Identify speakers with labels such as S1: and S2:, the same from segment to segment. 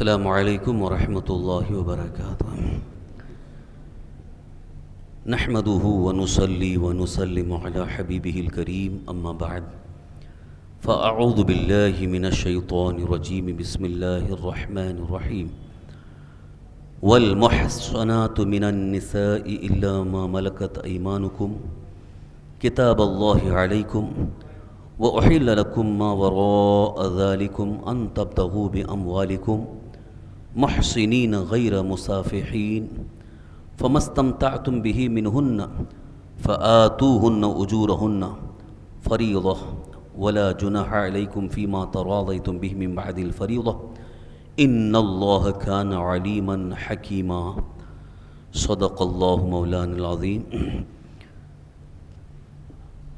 S1: السلام علیکم ورحمۃ اللہ وبرکاتہ نحمده ونصلي ونسلم على حبیبه الکریم اما بعد فاعوذ باللہ من الشیطان الرجیم بسم اللہ الرحمن الرحیم والمحصنات من النساء الا ما ملكت ایمانکم کتاب اللہ علیکم وأحل لكم ما وراء ذلكم أن تبتغوا بأموالكم محصنين غير مسافحين فما استمتعتم به منهن فآتوهن أجورهن فريضة ولا جناح عليكم فيما تراضيتم به من بعد الفريضة إن الله كان عليما حكيما صدق الله مولانا العظيم.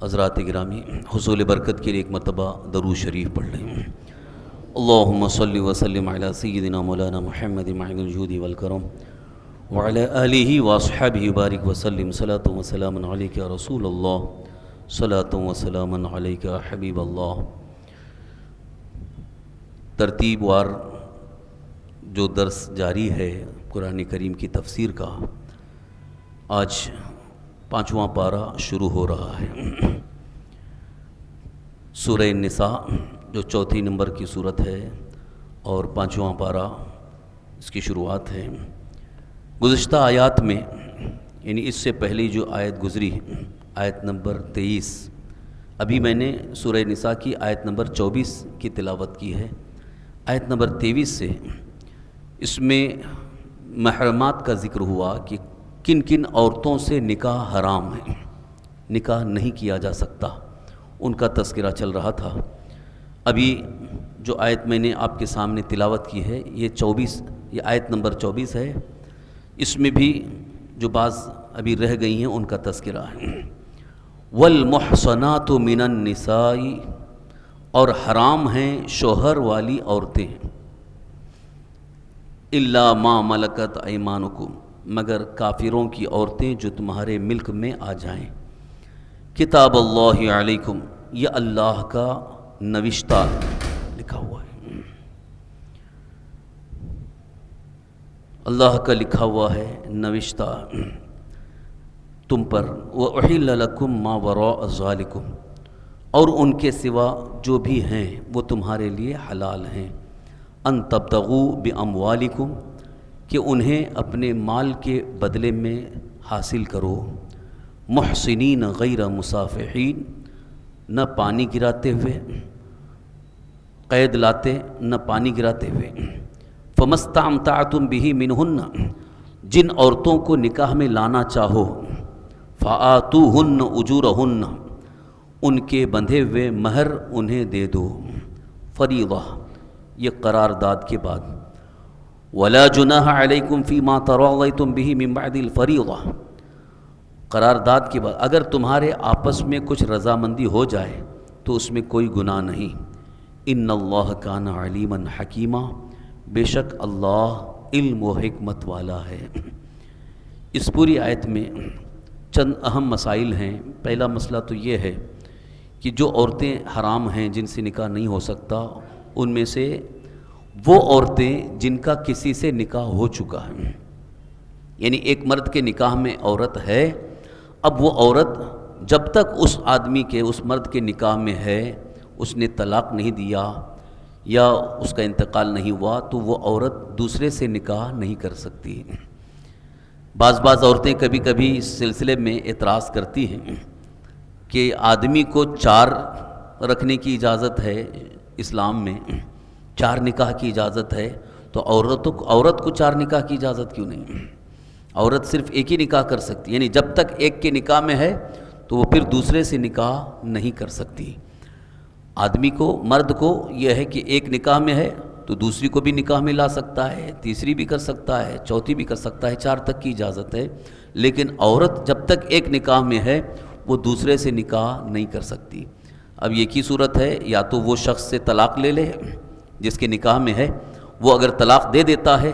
S1: حضرات گرامی، حصول برکت کے لیے ایک مرتبہ درود شریف پڑھ لیں. اللہم صلی وسلم علی سیدنا مولانا محمد معین الجود والکرم وعلی آلہ واصحابہ بارک وسلم. صلاۃ و سلام علیک یا رسول اللہ، صلاۃ و سلام علیک یا حبیب اللہ. ترتیب وار جو درس جاری ہے قرآن کریم کی تفسیر کا، آج 5واں پارہ شروع ہو رہا ہے. سورہ النساء جو 4 نمبر کی صورت ہے اور 5واں پارہ اس کی شروعات ہے. گزشتہ آیات میں، یعنی اس سے پہلی جو آیت گزری آیت نمبر 23، ابھی میں نے سورہ النساء کی آیت نمبر 24 کی تلاوت کی ہے. آیت نمبر 23 سے اس میں محرمات کا ذکر ہوا کہ کن کن عورتوں سے نکاح حرام ہے، نکاح نہیں کیا جا سکتا، ان کا تذکرہ چل رہا تھا. ابھی جو آیت میں نے آپ کے سامنے تلاوت کی ہے یہ آیت نمبر 24 ہے. اس میں بھی جو بعض ابھی رہ گئی ہیں ان کا تذکرہ ہے. والمحصنات من النساء، اور حرام ہیں شوہر والی عورتیں، الا ما ملکت ایمانکم، مگر کافروں کی عورتیں جو تمہارے ملک میں آ جائیں. کتاب اللہ علیکم، یہ اللہ کا نوشتہ لکھا ہوا ہے، اللہ کا لکھا ہوا ہے نوشتہ تم پر. وَأُحِلَّ لَكُم مَّا وَرَاءَ ذَلِكُمْ، اور ان کے سوا جو بھی ہیں وہ تمہارے لیے حلال ہیں. ان تبتغوا بأموالکم، کہ انہیں اپنے مال کے بدلے میں حاصل کرو. محسنین غیر مصافحین، نہ پانی گراتے ہوئے، قید لاتے نہ پانی گراتے ہوئے. فما استمتعتم به منہن، جن عورتوں کو نکاح میں لانا چاہو. فآتوہن اجورہن، ان کے بندھے ہوئے مہر انہیں دے دو. فریضہ، یہ قرارداد کے بعد. ولا جناح علیکم فیما تراضیتم به من بعد الفریضہ، قرارداد کے بعد اگر تمہارے آپس میں کچھ رضامندی ہو جائے تو اس میں کوئی گناہ نہیں. ان اللہ کان علیما حکیما، بے شک اللہ علم و حکمت والا ہے. اس پوری آیت میں چند اہم مسائل ہیں. پہلا مسئلہ تو یہ ہے کہ جو عورتیں حرام ہیں، جن سے نکاح نہیں ہو سکتا، ان میں سے وہ عورتیں جن کا کسی سے نکاح ہو چکا ہے. یعنی ایک مرد کے نکاح میں عورت ہے، اب وہ عورت جب تک اس آدمی کے، اس مرد کے نکاح میں ہے، اس نے طلاق نہیں دیا یا اس کا انتقال نہیں ہوا، تو وہ عورت دوسرے سے نکاح نہیں کر سکتی. بعض عورتیں کبھی کبھی اس سلسلے میں اعتراض کرتی ہیں کہ آدمی کو 4 رکھنے کی اجازت ہے اسلام میں، 4 نکاح کی اجازت ہے، تو عورت کو 4 نکاح کی اجازت کیوں نہیں؟ عورت صرف ایک ہی نکاح کر سکتی، یعنی جب تک ایک کے نکاح میں ہے تو وہ پھر دوسرے سے نکاح نہیں کر سکتی. آدمی کو، مرد کو یہ ہے کہ ایک نکاح میں ہے تو دوسری کو بھی نکاح میں لا سکتا ہے، تیسری بھی کر سکتا ہے، چوتھی بھی کر سکتا ہے، 4 تک کی اجازت ہے. لیکن عورت جب تک ایک نکاح میں ہے وہ دوسرے سے نکاح نہیں کر سکتی. اب ایک ہی صورت ہے، یا تو وہ شخص سے طلاق لے لے جس کے نکاح میں ہے، وہ اگر طلاق دے دیتا ہے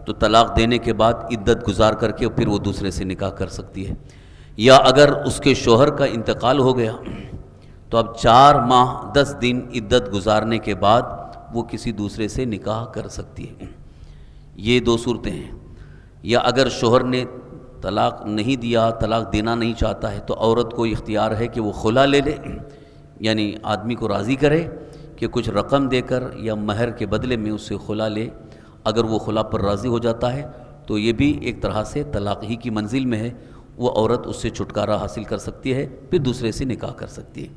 S1: تو طلاق دینے کے بعد عدت گزار کر کے پھر وہ دوسرے سے نکاح کر سکتی ہے. یا اگر اس کے شوہر کا انتقال ہو گیا تو اب 4 ماہ 10 دن عدت گزارنے کے بعد وہ کسی دوسرے سے نکاح کر سکتی ہے. یہ دو صورتیں ہیں. یا اگر شوہر نے طلاق نہیں دیا، طلاق دینا نہیں چاہتا ہے، تو عورت کو اختیار ہے کہ وہ خلا لے لے، یعنی آدمی کو راضی کرے کہ کچھ رقم دے کر یا مہر کے بدلے میں اس سے خلا لے. اگر وہ خلا پر راضی ہو جاتا ہے تو یہ بھی ایک طرح سے طلاق ہی کی منزل میں ہے، وہ عورت اس سے چھٹکارا حاصل کر سکتی ہے، پھر دوسرے سے نکاح کر سکتی ہے.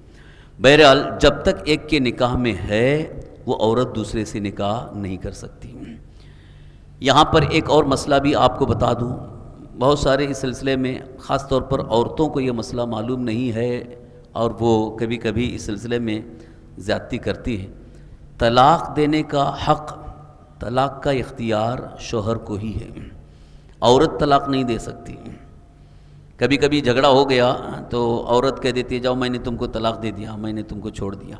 S1: بہرحال جب تک ایک کے نکاح میں ہے وہ عورت دوسرے سے نکاح نہیں کر سکتی. یہاں پر ایک اور مسئلہ بھی آپ کو بتا دوں، بہت سارے اس سلسلے میں خاص طور پر عورتوں کو یہ مسئلہ معلوم نہیں ہے اور وہ کبھی کبھی اس سلسلے میں زیادتی کرتی ہے. طلاق دینے کا حق، طلاق کا اختیار شوہر کو ہی ہے، عورت طلاق نہیں دے سکتی. کبھی کبھی جھگڑا ہو گیا تو عورت کہہ دیتی ہے جاؤ میں نے تم کو طلاق دے دیا، میں نے تم کو چھوڑ دیا.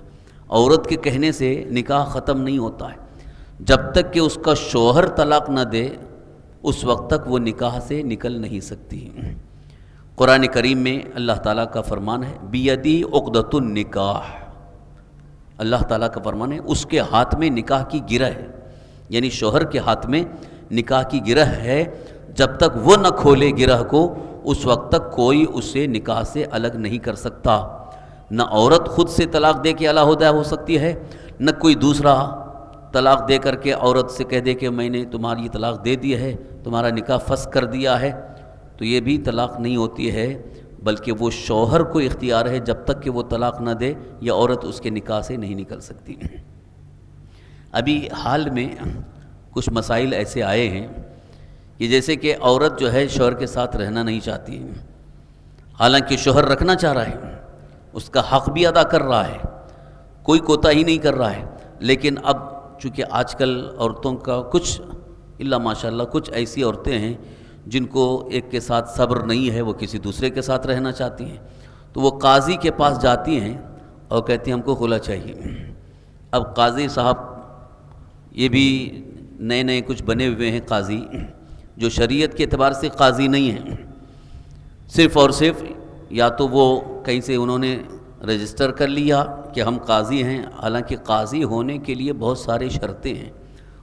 S1: عورت کے کہنے سے نکاح ختم نہیں ہوتا ہے، جب تک کہ اس کا شوہر طلاق نہ دے اس وقت تک وہ نکاح سے نکل نہیں سکتی. قرآن کریم میں اللہ تعالیٰ کا فرمان ہے بیدی عقدۃ النکاح، اللہ تعالیٰ کا فرمان ہے اس کے ہاتھ میں نکاح کی گرہ ہے، یعنی شوہر کے ہاتھ میں نکاح کی گرہ ہے. جب تک وہ نہ کھولے گرہ کو اس وقت تک کوئی اسے نکاح سے الگ نہیں کر سکتا. نہ عورت خود سے طلاق دے کے علیحدہ ہو سکتی ہے، نہ کوئی دوسرا طلاق دے کر کے عورت سے کہہ دے کہ میں نے تمہاری طلاق دے دی ہے، تمہارا نکاح فسخ کر دیا ہے، تو یہ بھی طلاق نہیں ہوتی ہے، بلکہ وہ شوہر کو اختیار ہے جب تک کہ وہ طلاق نہ دے یا عورت اس کے نکاح سے نہیں نکل سکتی. ابھی حال میں کچھ مسائل ایسے آئے ہیں کہ جیسے کہ عورت جو ہے شوہر کے ساتھ رہنا نہیں چاہتی، حالانکہ شوہر رکھنا چاہ رہا ہے، اس کا حق بھی ادا کر رہا ہے، کوئی کوتاہی نہیں کر رہا ہے. لیکن اب چونکہ آج کل عورتوں کا کچھ اللہ ماشاء اللہ کچھ ایسی عورتیں ہیں جن کو ایک کے ساتھ صبر نہیں ہے، وہ کسی دوسرے کے ساتھ رہنا چاہتی ہیں، تو وہ قاضی کے پاس جاتی ہیں اور کہتی ہیں ہم کو خلا چاہیے. اب قاضی صاحب یہ بھی نئے نئے کچھ بنے ہوئے ہیں قاضی، جو شریعت کے اعتبار سے قاضی نہیں ہیں، صرف اور صرف یا تو وہ کہیں سے انہوں نے رجسٹر کر لیا کہ ہم قاضی ہیں، حالانکہ قاضی ہونے کے لیے بہت سارے شرطیں ہیں،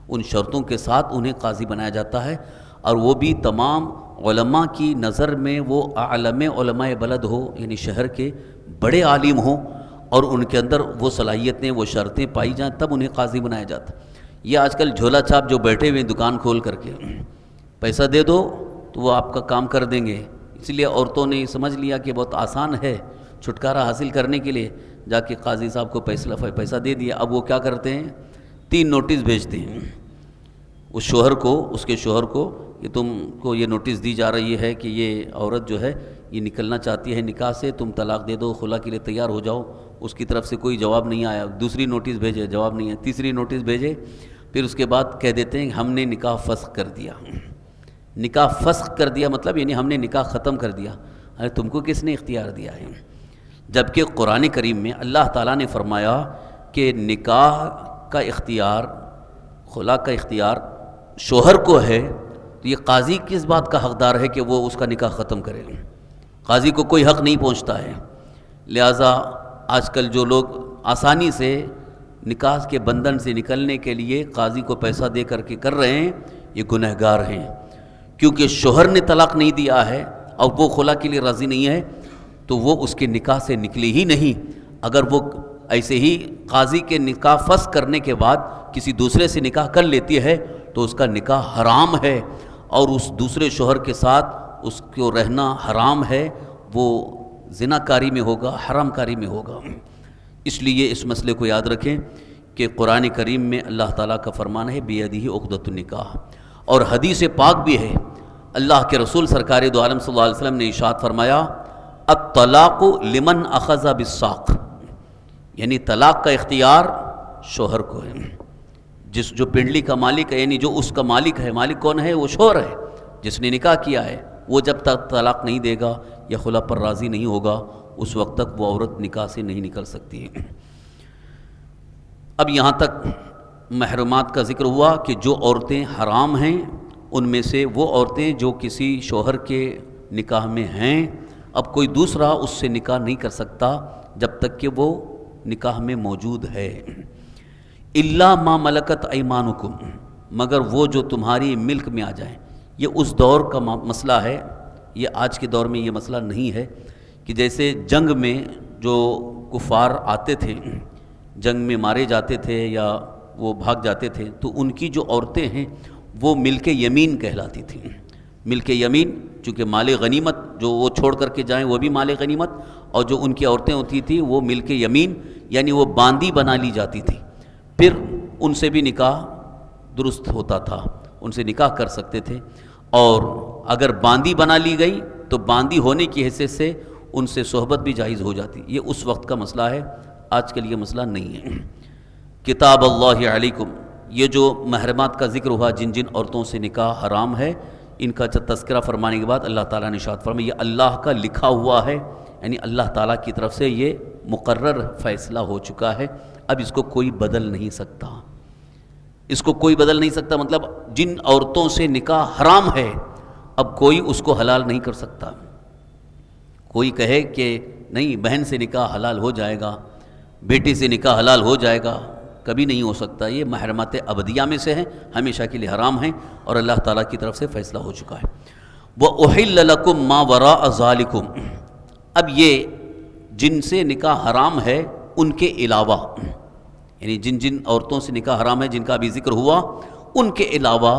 S1: ان شرطوں کے ساتھ انہیں قاضی بنایا جاتا ہے، اور وہ بھی تمام علماء کی نظر میں وہ عالم علماء بلد ہو، یعنی شہر کے بڑے عالم ہوں اور ان کے اندر وہ صلاحیتیں وہ شرطیں پائی جائیں تب انہیں قاضی بنایا جاتا. یہ آج کل جھولا چھاپ جو بیٹھے ہوئے دکان کھول کر کے پیسہ دے دو تو وہ آپ کا کام کر دیں گے، اس لیے عورتوں نے سمجھ لیا کہ بہت آسان ہے چھٹکارا حاصل کرنے کے لیے، جا کے قاضی صاحب کو پیسہ دے دیا. اب وہ کیا کرتے ہیں 3 نوٹس بھیجتے ہیں اس شوہر کو، اس کے شوہر کو، کہ تم کو یہ نوٹس دی جا رہی ہے کہ یہ عورت جو ہے یہ نکلنا چاہتی ہے نکاح سے، تم طلاق دے دو، خلا کے لیے تیار ہو جاؤ. اس کی طرف سے کوئی جواب نہیں آیا، دوسری نوٹس بھیجے جواب نہیں ہے، تیسری نوٹس بھیجے، پھر اس کے بعد کہہ دیتے ہیں ہم نے نکاح فسخ کر دیا. نکاح فسخ کر دیا مطلب یعنی ہم نے نکاح ختم کر دیا. ارے تم کو کس نے اختیار دیا ہے؟ جبکہ قرآن کریم میں اللہ تعالیٰ نے فرمایا کہ نکاح کا اختیار، خلا کا اختیار شوہر کو ہے، تو یہ قاضی کس بات کا حقدار ہے کہ وہ اس کا نکاح ختم کرے؟ قاضی کو کوئی حق نہیں پہنچتا ہے. لہٰذا آج کل جو لوگ آسانی سے نکاح کے بندھن سے نکلنے کے لیے قاضی کو پیسہ دے کر کے کر رہے ہیں، یہ گنہگار ہیں، کیونکہ شوہر نے طلاق نہیں دیا ہے اور وہ خلا کے لیے راضی نہیں ہے تو وہ اس کے نکاح سے نکلی ہی نہیں. اگر وہ ایسے ہی قاضی کے نکاح فسخ کرنے کے بعد کسی دوسرے سے نکاح کر لیتی ہے تو اس کا نکاح حرام ہے اور اس دوسرے شوہر کے ساتھ اس کو رہنا حرام ہے، وہ زنا کاری میں ہوگا، حرام کاری میں ہوگا. اس لیے اس مسئلے کو یاد رکھیں کہ قرآن کریم میں اللہ تعالیٰ کا فرمان ہے بیدہ عقدۃ النکاح، اور حدیث پاک بھی ہے. اللہ کے رسول سرکار دو عالم صلی اللہ علیہ وسلم نے ارشاد فرمایا الطلاق لمن اخذ بالساق، یعنی طلاق کا اختیار شوہر کو ہے. جو پنڈلی کا مالک ہے، یعنی جو اس کا مالک ہے، مالک کون ہے؟ وہ شوہر ہے جس نے نکاح کیا ہے. وہ جب تک طلاق نہیں دے گا یا خلا پر راضی نہیں ہوگا اس وقت تک وہ عورت نکاح سے نہیں نکل سکتی. اب یہاں تک محرمات کا ذکر ہوا کہ جو عورتیں حرام ہیں ان میں سے وہ عورتیں جو کسی شوہر کے نکاح میں ہیں، اب کوئی دوسرا اس سے نکاح نہیں کر سکتا جب تک کہ وہ نکاح میں موجود ہے. الا ما ملکت ایمانکم، مگر وہ جو تمہاری ملک میں آ جائیں۔ یہ اس دور کا مسئلہ ہے، یہ آج کے دور میں یہ مسئلہ نہیں ہے کہ جیسے جنگ میں جو کفار آتے تھے، جنگ میں مارے جاتے تھے یا وہ بھاگ جاتے تھے، تو ان کی جو عورتیں ہیں وہ ملک یمین کہلاتی تھیں۔ ملک یمین چونکہ مال غنیمت جو وہ چھوڑ کر کے جائیں وہ بھی مال غنیمت، اور جو ان کی عورتیں ہوتی تھیں وہ ملک یمین یعنی وہ باندی بنا لی جاتی تھی، پھر ان سے بھی نکاح درست ہوتا تھا، ان سے نکاح کر سکتے تھے، اور اگر باندی بنا لی گئی تو باندی ہونے کی حیثیت سے ان سے صحبت بھی جائز ہو جاتی۔ یہ اس وقت کا مسئلہ ہے، آج کل یہ مسئلہ نہیں ہے۔ کتاب اللہ علیکم، یہ جو محرمات کا ذکر ہوا، جن جن عورتوں سے نکاح حرام ہے، ان کا تذکرہ فرمانے کے بعد اللہ تعالیٰ نے ارشاد فرمایا یہ اللہ کا لکھا ہوا ہے، یعنی اللہ تعالیٰ کی طرف سے یہ مقرر فیصلہ ہو چکا ہے، اب اس کو کوئی بدل نہیں سکتا، اس کو کوئی بدل نہیں سکتا۔ مطلب جن عورتوں سے نکاح حرام ہے اب کوئی اس کو حلال نہیں کر سکتا۔ کوئی کہے کہ نہیں بہن سے نکاح حلال ہو جائے گا، بیٹی سے نکاح حلال ہو جائے گا، کبھی نہیں ہو سکتا۔ یہ محرمات ابدیہ میں سے ہیں، ہمیشہ کے لیے حرام ہیں، اور اللہ تعالیٰ کی طرف سے فیصلہ ہو چکا ہے۔ وَأُحِلَّ لَكُم مَّا وَرَاءَ ذَلِكُمْ، اب یہ جن سے نکاح حرام ہے ان کے علاوہ، یعنی جن جن عورتوں سے نکاح حرام ہے جن کا ابھی ذکر ہوا، ان کے علاوہ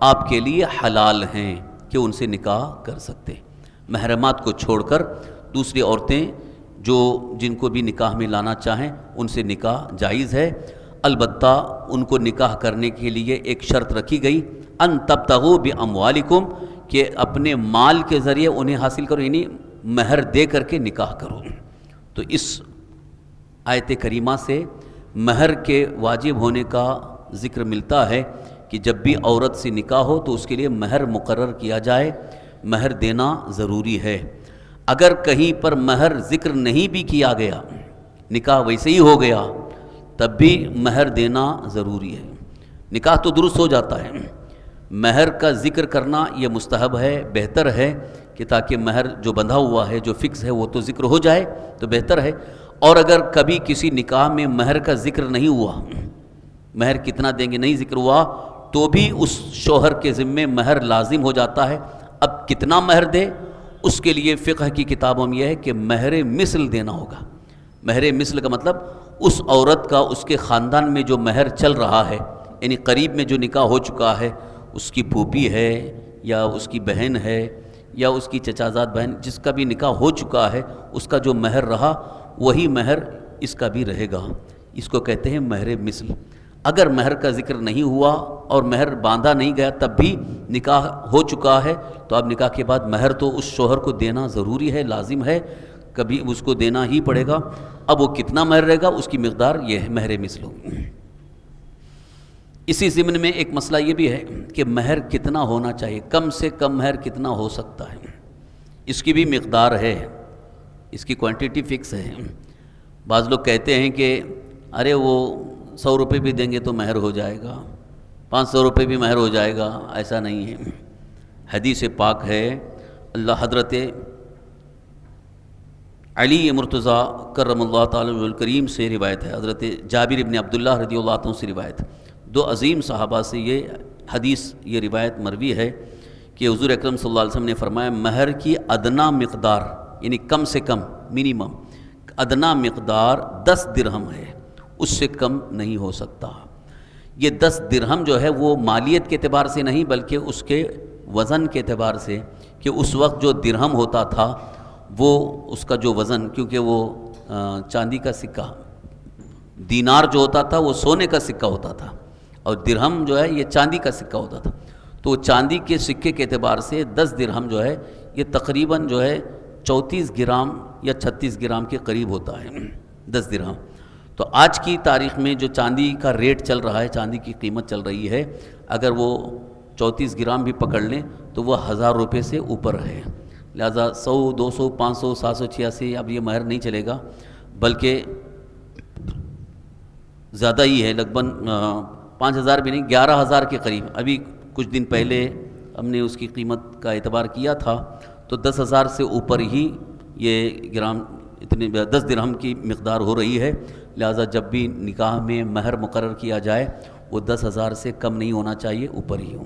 S1: آپ کے لیے حلال ہیں کہ ان سے نکاح کر سکتے۔ محرمات کو چھوڑ کر دوسری عورتیں جو جن کو بھی نکاح میں لانا چاہیں ان سے نکاح جائز ہے، البتہ ان کو نکاح کرنے کے لیے ایک شرط رکھی گئی، ان تبتغوا باموالکم، کہ اپنے مال کے ذریعے انہیں حاصل کرو، یعنی مہر دے کر کے نکاح کرو۔ تو اس آیت کریمہ سے مہر کے واجب ہونے کا ذکر ملتا ہے کہ جب بھی عورت سے نکاح ہو تو اس کے لیے مہر مقرر کیا جائے، مہر دینا ضروری ہے۔ اگر کہیں پر مہر ذکر نہیں بھی کیا گیا، نکاح ویسے ہی ہو گیا، تب بھی مہر دینا ضروری ہے، نکاح تو درست ہو جاتا ہے۔ مہر کا ذکر کرنا یہ مستحب ہے، بہتر ہے کہ تاکہ مہر جو بندھا ہوا ہے جو فکس ہے وہ تو ذکر ہو جائے تو بہتر ہے۔ اور اگر کبھی کسی نکاح میں مہر کا ذکر نہیں ہوا، مہر کتنا دیں گے نہیں ذکر ہوا، تو بھی اس شوہر کے ذمے مہر لازم ہو جاتا ہے۔ اب کتنا مہر دے، اس کے لیے فقہ کی کتابوں میں یہ ہے کہ مہر مثل دینا ہوگا۔ مہر مثل کا مطلب اس عورت کا اس کے خاندان میں جو مہر چل رہا ہے، یعنی قریب میں جو نکاح ہو چکا ہے، اس کی پھوپھی ہے یا اس کی بہن ہے یا اس کی چچا زاد بہن، جس کا بھی نکاح ہو چکا ہے، اس کا جو مہر رہا وہی مہر اس کا بھی رہے گا، اس کو کہتے ہیں مہر مثل۔ اگر مہر کا ذکر نہیں ہوا اور مہر باندھا نہیں گیا تب بھی نکاح ہو چکا ہے، تو اب نکاح کے بعد مہر تو اس شوہر کو دینا ضروری ہے، لازم ہے، کبھی اس کو دینا ہی پڑے گا۔ اب وہ کتنا مہر رہے گا اس کی مقدار یہ ہے، مہر مثل ہوگی۔ اسی ضمن میں ایک مسئلہ یہ بھی ہے کہ مہر کتنا ہونا چاہیے، کم سے کم مہر کتنا ہو سکتا ہے، اس کی بھی مقدار ہے، اس کی کوانٹیٹی فکس ہے۔ بعض لوگ کہتے ہیں کہ ارے وہ 100 روپے بھی دیں گے تو مہر ہو جائے گا، 500 روپے بھی مہر ہو جائے گا، ایسا نہیں ہے۔ حدیث پاک ہے، اللہ حضرت علی مرتضیٰ کرم اللہ تعالی وجہ الکریم سے روایت ہے، حضرت جابر ابن عبداللہ رضی اللہ عنہ سے روایت، دو عظیم صحابہ سے یہ حدیث یہ روایت مروی ہے کہ حضور اکرم صلی اللہ علیہ وسلم نے فرمایا مہر کی ادنا مقدار، یعنی کم سے کم منیمم ادنا مقدار 10 درہم ہے، اس سے کم نہیں ہو سکتا۔ یہ 10 درہم جو ہے وہ مالیت کے اعتبار سے نہیں بلکہ اس کے وزن کے اعتبار سے، کہ اس وقت جو درہم ہوتا تھا وہ اس کا جو وزن، کیونکہ وہ چاندی کا سکہ، دینار جو ہوتا تھا وہ سونے کا سکہ ہوتا تھا اور درہم جو ہے یہ چاندی کا سکہ ہوتا تھا، تو چاندی کے سکے کے اعتبار سے 10 درہم جو ہے یہ تقریباً جو ہے 34 گرام یا 36 گرام کے قریب ہوتا ہے 10 درہم۔ تو آج کی تاریخ میں جو چاندی کا ریٹ چل رہا ہے، چاندی کی قیمت چل رہی ہے، اگر وہ 34 گرام بھی پکڑ لیں تو وہ 1000 روپے سے اوپر ہے، لہذا 100 200 500 786 اب یہ مہر نہیں چلے گا، بلکہ زیادہ ہی ہے، لگ بھگ 5000 بھی نہیں 11000 کے قریب۔ ابھی کچھ دن پہلے ہم نے اس کی قیمت کا اعتبار کیا تھا تو 10000 سے اوپر ہی یہ گرام اتنے 10 درہم کی مقدار ہو رہی ہے، لہذا جب بھی نکاح میں مہر مقرر کیا جائے وہ 10,000 سے کم نہیں ہونا چاہیے، اوپر ہی ہو۔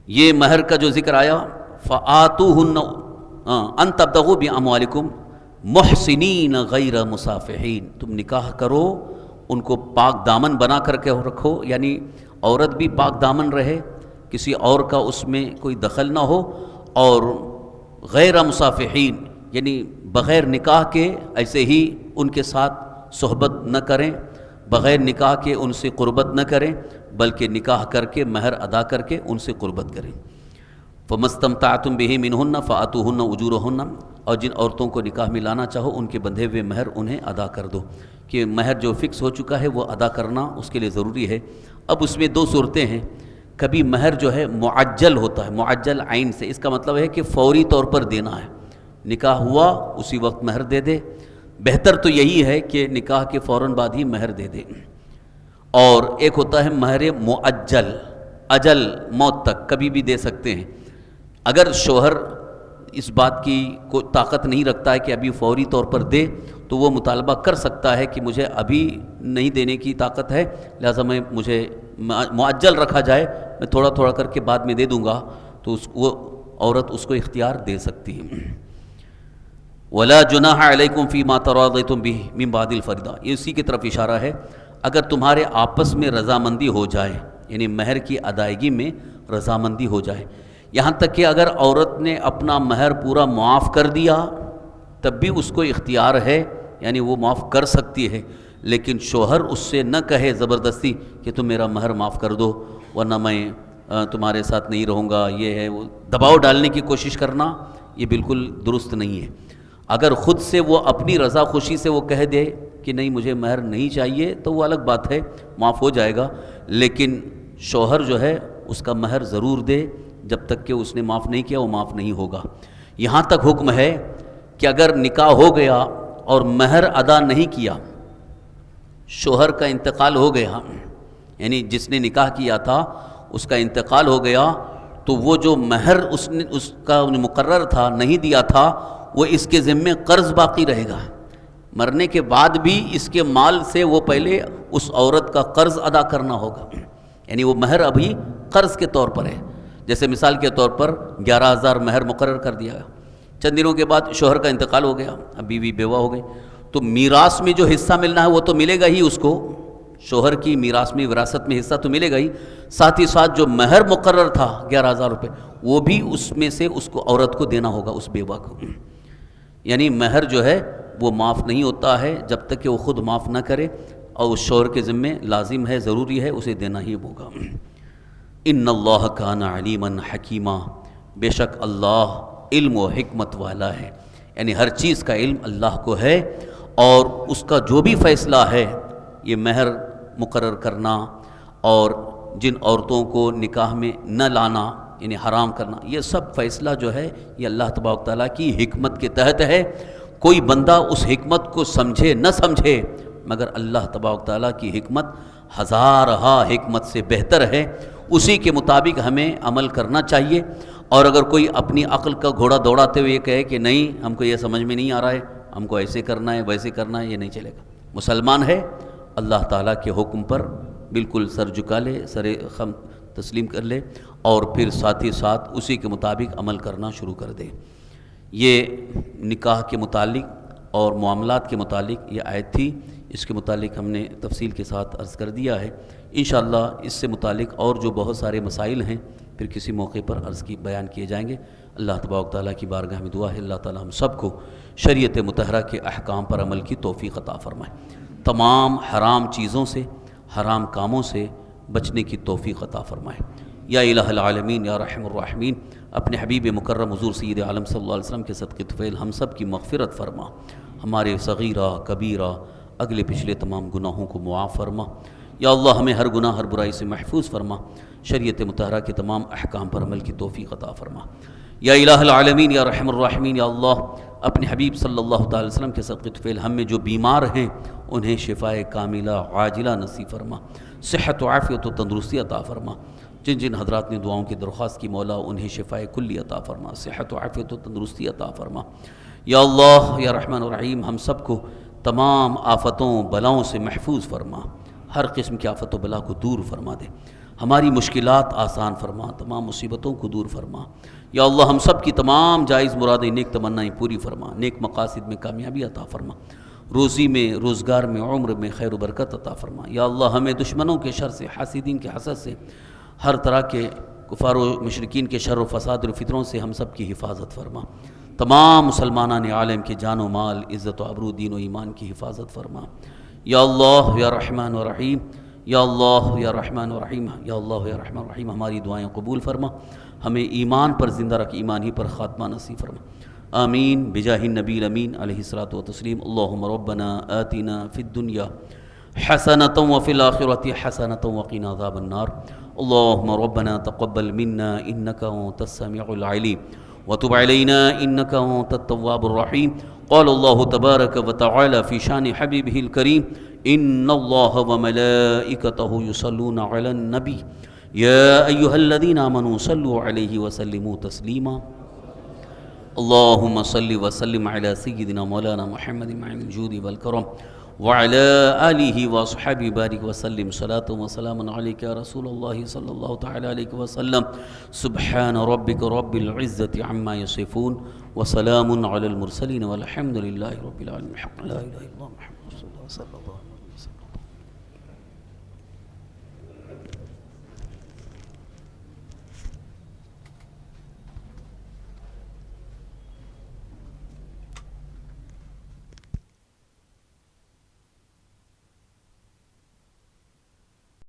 S1: یہ مہر کا جو ذکر آیا، فآتوہن ان تبتغوا باموالکم محسنین غیر مصافحین، تم نکاح کرو ان کو پاک دامن بنا کر کے رکھو، یعنی عورت بھی پاک دامن رہے، کسی اور کا اس میں کوئی دخل نہ ہو، اور غیر مصافحین یعنی بغیر نکاح کے ایسے ہی ان کے ساتھ صحبت نہ کریں، بغیر نکاح کے ان سے قربت نہ کریں، بلکہ نکاح کر کے مہر ادا کر کے ان سے قربت کریں۔ فَمَسْتَمْتَعْتُمْ بِهِ مِنْهُنَّ فَآتُوهُنَّ أُجُورَهُنَّ، اور جن عورتوں کو نکاح میں لانا چاہو ان کے بندھے ہوئے مہر انہیں ادا کر دو، کہ مہر جو فکس ہو چکا ہے وہ ادا کرنا اس کے لیے ضروری ہے۔ اب اس میں دو صورتیں ہیں، کبھی مہر جو ہے معجل ہوتا ہے، معجل عین سے، اس کا مطلب ہے کہ فوری طور پر دینا ہے، نکاح ہوا اسی وقت مہر دے دے، بہتر تو یہی ہے کہ نکاح کے فوراً بعد ہی مہر دے دے۔ اور ایک ہوتا ہے مہر معجل، اجل موت تک کبھی بھی دے سکتے ہیں۔ اگر شوہر اس بات کی کوئی طاقت نہیں رکھتا ہے کہ ابھی فوری طور پر دے، تو وہ مطالبہ کر سکتا ہے کہ مجھے ابھی نہیں دینے کی طاقت ہے، لہذا مجھے معجل رکھا جائے، میں تھوڑا تھوڑا کر کے بعد میں دے دوں گا، تو وہ عورت اس کو اختیار دے سکتی ہے۔ وَلَا جُنَاحَ عَلَيْكُمْ فِي مَا تَرَاضَيْتُمْ بِهِ مِنْ بَعْدِ الْفَرِيضَةِ، یہ اسی کی طرف اشارہ ہے، اگر تمہارے آپس میں رضامندی ہو جائے، یعنی مہر کی ادائیگی میں رضامندی ہو جائے، یہاں تک کہ اگر عورت نے اپنا مہر پورا معاف کر دیا تب بھی اس کو اختیار ہے، یعنی وہ معاف کر سکتی ہے، لیکن شوہر اس سے نہ کہے زبردستی کہ تم میرا مہر معاف کر دو ورنہ میں تمہارے ساتھ نہیں رہوں گا، یہ ہے، وہ دباؤ ڈالنے کی کوشش کرنا یہ بالکل درست نہیں ہے۔ اگر خود سے وہ اپنی رضا خوشی سے وہ کہہ دے کہ نہیں مجھے مہر نہیں چاہیے تو وہ الگ بات ہے، معاف ہو جائے گا، لیکن شوہر جو ہے اس کا مہر ضرور دے، جب تک کہ اس نے معاف نہیں کیا وہ معاف نہیں ہوگا۔ یہاں تک حکم ہے کہ اگر نکاح ہو گیا اور مہر ادا نہیں کیا، شوہر کا انتقال ہو گیا، یعنی جس نے نکاح کیا تھا اس کا انتقال ہو گیا، تو وہ جو مہر اس کا مقرر تھا نہیں دیا تھا، وہ اس کے ذمے قرض باقی رہے گا، مرنے کے بعد بھی اس کے مال سے وہ پہلے اس عورت کا قرض ادا کرنا ہوگا، یعنی وہ مہر ابھی قرض کے طور پر ہے۔ جیسے مثال کے طور پر 11,000 مہر مقرر کر دیا، چند دنوں کے بعد شوہر کا انتقال ہو گیا، اب بیوی بیوہ ہو گئی، تو میراث میں جو حصہ ملنا ہے وہ تو ملے گا ہی اس کو، شوہر کی میراث میں وراثت میں حصہ تو ملے گا ہی، ساتھ ہی ساتھ جو مہر مقرر تھا 11,000 روپے وہ بھی اس میں سے اس کو عورت کو دینا ہوگا، اس بیوہ کو۔ یعنی مہر جو ہے وہ معاف نہیں ہوتا ہے جب تک کہ وہ خود معاف نہ کرے، اور اس شوہر کے ذمے لازم ہے، ضروری ہے، اسے دینا ہی ہوگا۔ ان اللہ کان علیما حکیما، بے شک اللہ علم و حکمت والا ہے، یعنی ہر چیز کا علم اللہ کو ہے، اور اس کا جو بھی فیصلہ ہے، یہ مہر مقرر کرنا اور جن عورتوں کو نکاح میں نہ لانا یعنی حرام کرنا، یہ سب فیصلہ جو ہے یہ اللہ تبارک تعالیٰ کی حکمت کے تحت ہے۔ کوئی بندہ اس حکمت کو سمجھے نہ سمجھے، مگر اللہ تبارک تعالیٰ کی حکمت ہزارہا حکمت سے بہتر ہے، اسی کے مطابق ہمیں عمل کرنا چاہیے۔ اور اگر کوئی اپنی عقل کا گھوڑا دوڑاتے ہوئے یہ کہے کہ نہیں ہم کو یہ سمجھ میں نہیں آ رہا ہے، ہم کو ایسے کرنا ہے ویسے کرنا ہے، یہ نہیں چلے گا۔ مسلمان ہے اللہ تعالیٰ کے حکم پر بالکل سر جھکا لے، سر خم تسلیم کر لے، اور پھر ساتھ ہی ساتھ اسی کے مطابق عمل کرنا شروع کر دے۔ یہ نکاح کے متعلق اور معاملات کے متعلق یہ آیت تھی، اس کے متعلق ہم نے تفصیل کے ساتھ عرض کر دیا ہے۔ انشاءاللہ اس سے متعلق اور جو بہت سارے مسائل ہیں پھر کسی موقع پر بیان کیے جائیں گے۔ اللہ تبارک تعالیٰ کی بارگاہ میں دعا ہے اللہ تعالیٰ ہم سب کو شریعت مطہرہ کے احکام پر عمل کی توفیق عطا فرمائے، تمام حرام چیزوں سے، حرام کاموں سے بچنے کی توفیق عطا فرمائے۔ یا الہ العالمین یا رحم الراحمین، اپنے حبیب مکرم حضور سید عالم صلی اللہ علیہ وسلم کے صدقے طفیل ہم سب کی مغفرت فرما، ہمارے صغیرہ کبیرہ اگلے پچھلے تمام گناہوں کو معاف فرما۔ یا اللہ ہمیں ہر گناہ ہر برائی سے محفوظ فرما، شریعت مطہرہ کے تمام احکام پر عمل کی توفیق عطا فرما۔ یا الہ العالمین یا رحم الراحمین، یا اللہ اپنے حبیب صلی اللہ تعالی وسلم کے صدقے طفیل ہم میں جو بیمار ہیں انہیں شفائے کاملہ عاجلہ نصیب فرما، صحت و عافیت و تندرستی عطا فرما۔ جن جن حضرات نے دعاؤں کی درخواست کی مولا انہیں شفائے کلی عطا فرما، صحت و عافیت و تندرستی عطا فرما۔ یا اللہ یا رحمن الرحیم ہم سب کو تمام آفتوں بلاؤں سے محفوظ فرما، ہر قسم کی آفت و بلا کو دور فرما دے، ہماری مشکلات آسان فرما، تمام مصیبتوں کو دور فرما۔ یا اللہ ہم سب کی تمام جائز مرادیں نیک تمنائیں پوری فرما، نیک مقاصد میں کامیابی عطا فرما، روزی میں روزگار میں عمر میں خیر و برکت عطا فرما۔ یا اللہ ہمیں دشمنوں کے شر سے، حاسدین کے حسد سے، ہر طرح کے کفار و مشرکین کے شر و فساد و فطروں سے ہم سب کی حفاظت فرما، تمام مسلمانان عالم کے جان و مال، عزت و آبرو، دین و ایمان کی حفاظت فرما۔ یا اللہ یا رحمان و رحیم، یا اللہ یا رحمان و رحیم، یا اللہ یا رحمان و رحیم، ہماری دعائیں قبول فرما، ہمیں ایمان پر زندہ رکھ، ایمان ہی پر خاتمہ نصیب فرما۔ آمین بجاہ النبی الامین علیہ الصلاۃ والتسلیم۔ اللہم ربنا آتنا فی الدنیا حسنۃ وفی الآخرۃ حسنۃ وقنا عذاب النار۔ اللہم ربنا تقبل منا انک انت السمیع العلیم وتب علینا انک انت التواب الرحیم۔ قال اللہ تبارک وتعالی فی شان حبیبہ الکریم ان اللہ وملائکتہ یصلون علی النبی یا ایہا الذین آمنوا صلوا علیہ وسلموا تسلیما۔ اللہم صل وسلم علی سیدنا مولانا محمد معین الجود والکرم وعلی آلہ واصحابہ بارک وسلم صلاۃ وسلام علیک یا رسول اللہ صلی اللہ تعالی علیہ وسلم۔ سبحان ربک رب العزۃ عما یصفون وسلام علی المرسلین والحمد للہ رب العالمین۔ لا الہ الا اللہ محمد رسول اللہ صلی اللہ علیہ وسلم۔